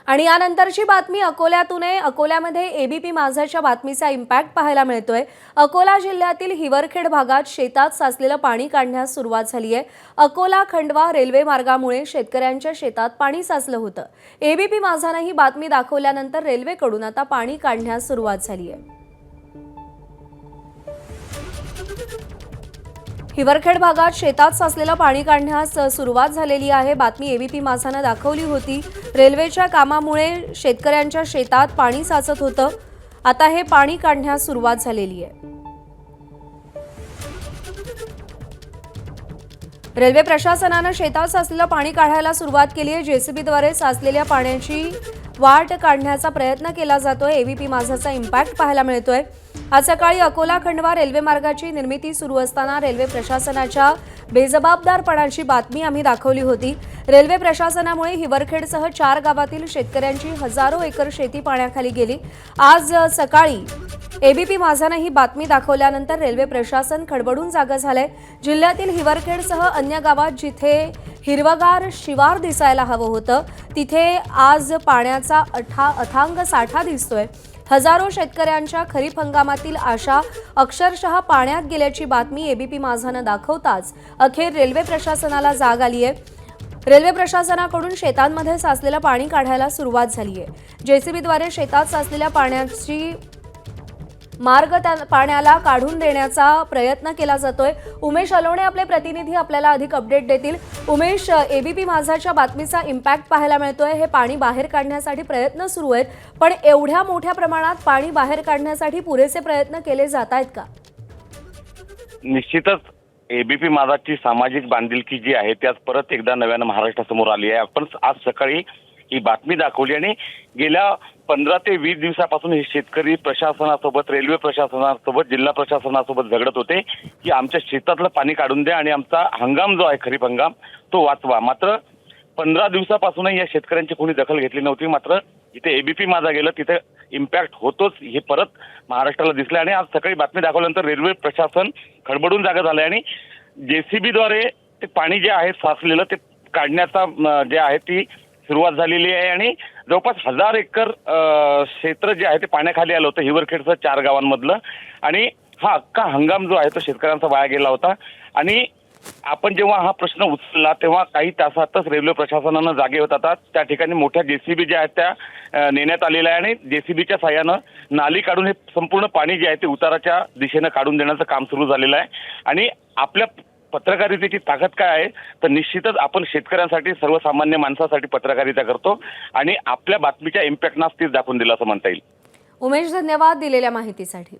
आणि यानंतरची बातमी अकोल्यातून आहे। अकोल्यामध्ये एबीपी माझाच्या बातमीचा इम्पॅक्ट पाहायला मिळतोय। अकोला जिल्ह्यातील हिवरखेड भागात शेतात साचलेलं पाणी काढण्यास सुरुवात झाली आहे। अकोला खंडवा रेल्वे मार्गामुळे शेतकऱ्यांच्या शेतात पाणी साचलं होतं। एबीपी माझाने ही बातमी दाखवल्यानंतर रेल्वेकडून आता पाणी काढण्यास सुरुवात झाली आहे। हिवरखेड भागात शेतात साचलेलं पाणी काढण्यास सुरुवात झालेली आहे। बातमी एबीपी माझाने दाखवली होती। रेल्वेच्या कामामुळे शेतकऱ्यांच्या शेतात पाणी साचत होतं। आता हे पाणी काढण्यास सुरुवात झालेली आहे। रेल्वे प्रशासनाने शेतात साचलेलं पाणी काढायला सुरुवात केली आहे। जेसीबीद्वारे साचलेल्या पाण्याची वाट काढण्याचा प्रयत्न केला जातोय। एबीपी माझाचा इम्पॅक्ट पाहायला मिळतोय। आज सकाळी अकोला खंडवा रेल्वे मार्गाची निर्मिती सुरू असताना रेल्वे प्रशासनाच्या बेजबाबदारपणाची बातमी आम्ही दाखवली होती। रेल्वे प्रशासनामुळे हिवरखेडसह 4 गावातील शेतकऱ्यांची हजारो एकर शेती पाण्याखाली गेली। आज सकाळी एबीपी माझाने ही बातमी दाखवल्यानंतर रेल्वे प्रशासन खडबडून जागं झालंय। जिल्ह्यातील हिवरखेडसह अन्य गावात जिथे हिरवगार शिवार दिसायला हवं होतं तिथे आज पाण्याचा अथांग साठा दिसतोय। हजारो शेतकऱ्यांच्या खरीप हंगामातील आशा अक्षरशः पाण्यात गेल्याची बातमी एबीपी माझाने दाखवताच अखेर रेल्वे प्रशासनाला जाग आली आहे। रेल्वे प्रशासनाकडून शेतांमध्ये साचलेलं पाणी काढायला सुरुवात झाली आहे। जेसीबीद्वारे शेतात साचलेल्या पाण्याची मार्ग पाण्याला काढून देण्याचा प्रयत्न केला जातोय। उमेश अलोणे आपले प्रतिनिधी आपल्याला अधिक अपडेट देतील। उमेश, एबीपी माझाच्या बातमीचा इम्पॅक्ट पाहायला मिळतोय। हे पाणी बाहेर काढण्यासाठी प्रयत्न सुरू आहेत, पण एवढ्या मोठ्या प्रमाणात पाणी बाहेर काढण्यासाठी पुरेसे प्रयत्न केले जात आहेत का? निश्चितच एबीपी माझाची सामाजिक बांधिलकी जी आहे त्यात परत एकदा नव्यानं महाराष्ट्रासमोर आली आहे। आपण आज सकाळी ही बातमी दाखवली आणि गेल्या 15 ते 20 दिवसापासून हे शेतकरी प्रशासनासोबत, रेल्वे प्रशासनासोबत, जिल्हा प्रशासनासोबत झगडत होते की आमच्या शेतातलं पाणी काढून द्या आणि आमचा हंगाम जो आहे खरीप हंगाम तो वाचवा। मात्र 15 दिवसापासूनही या शेतकऱ्यांची कोणी दखल घेतली नव्हती। मात्र जिथे एबीपी माझा गेलं तिथे इम्पॅक्ट होतोच हे परत महाराष्ट्राला दिसलं आणि आज सकाळी बातमी दाखवल्यानंतर रेल्वे प्रशासन खडबडून जागा झालंय आणि जेसीबीद्वारे ते पाणी जे आहे साचलेलं ते काढण्याचा जे आहे ती सुरुवात झालेली आहे आणि जवळपास 1000 एकर क्षेत्र जे आहे ते पाण्याखाली आलं होतं हिवरखेडचं 4 गावांमधलं आणि हा अख्खा हंगाम जो आहे तो शेतकऱ्यांचा वाया गेला होता। आणि आपण जेव्हा हा प्रश्न उचलला तेव्हा काही तासातच रेल्वे प्रशासनानं जागे होत आता त्या ठिकाणी मोठ्या जेसीबी ज्या आहेत त्या नेण्यात आलेल्या आहे आणि जेसीबीच्या साह्यानं नाली काढून हे संपूर्ण पाणी जे आहे ते उताराच्या दिशेनं काढून देण्याचं काम सुरू झालेलं आहे। आणि आपल्या पत्रकारितेची ताकद काय आहे तर निश्चितच आपण शेतकऱ्यांसाठी, सर्वसामान्य माणसासाठी पत्रकारिता करतो आणि आपल्या बातमीच्या इम्पॅक्टनाच तीच दाखवून दिला असं म्हणता येईल। उमेश, धन्यवाद दिलेल्या माहितीसाठी।